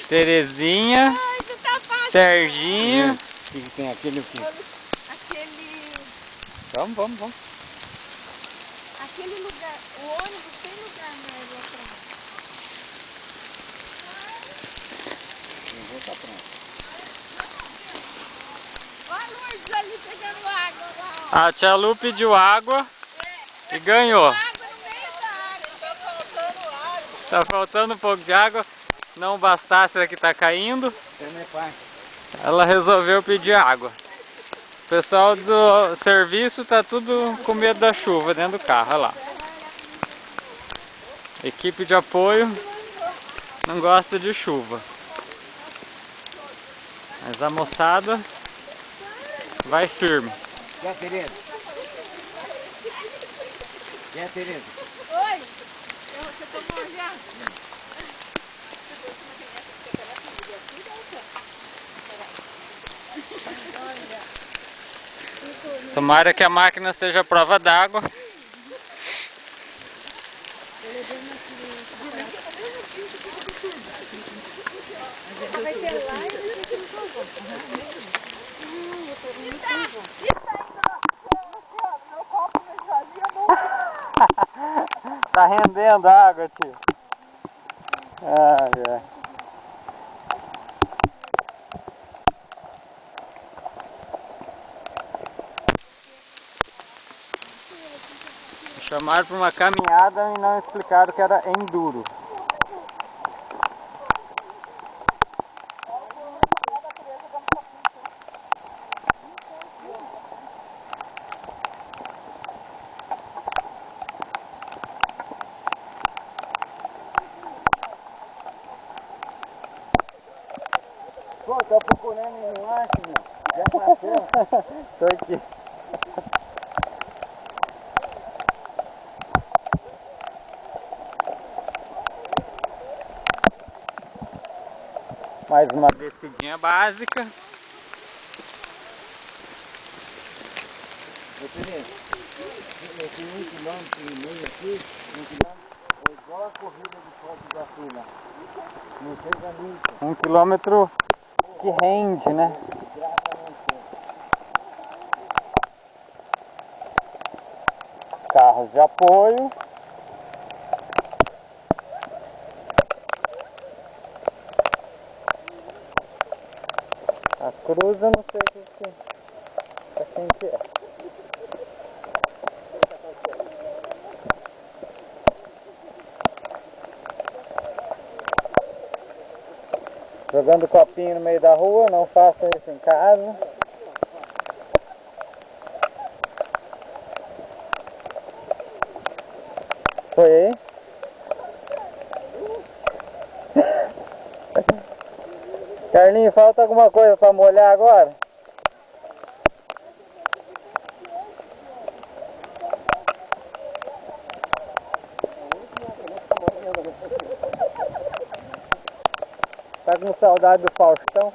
Terezinha. Ai, tu tá fácil. Serginho. O que tem aquele o quê? Aquele... Vamos. Aquele lugar, o ônibus tem lugar mais lá atrás. Eu vou estar pronto. Olha a Lourdes ali pegando água lá, ó. A tia Lu pediu água e ganhou. Água no meio da água. Tá faltando água. Tá faltando um pouco de água. Não bastasse a que tá caindo, Seu meu pai. ela resolveu pedir água. O pessoal do serviço tá tudo com medo da chuva dentro do carro, olha lá. Equipe de apoio não gosta de chuva. Mas a moçada vai firme. E a Tereza? E a Tereza? Oi. Você tomou já? Tomara que a máquina seja prova d'água. Vai ter live? Tá rendendo a água, tio. Ai. Chamaram para uma caminhada e não explicaram que era enduro. Pô, tô procurando e não acho, meu. Já passou. Tô aqui. Mais uma descidinha básica. Ô, Tereza, eu tenho 1,5 km aqui, 1 km, é igual a corrida de Foz do Iguaçu lá. Não chega nunca. 1 quilômetro que rende, né? Carros de apoio. As cruzes eu não sei o que é. Jogando copinho no meio da rua, não façam isso em casa. Foi aí? Carlinhos, falta alguma coisa para molhar agora? Tá com saudade do Faustão?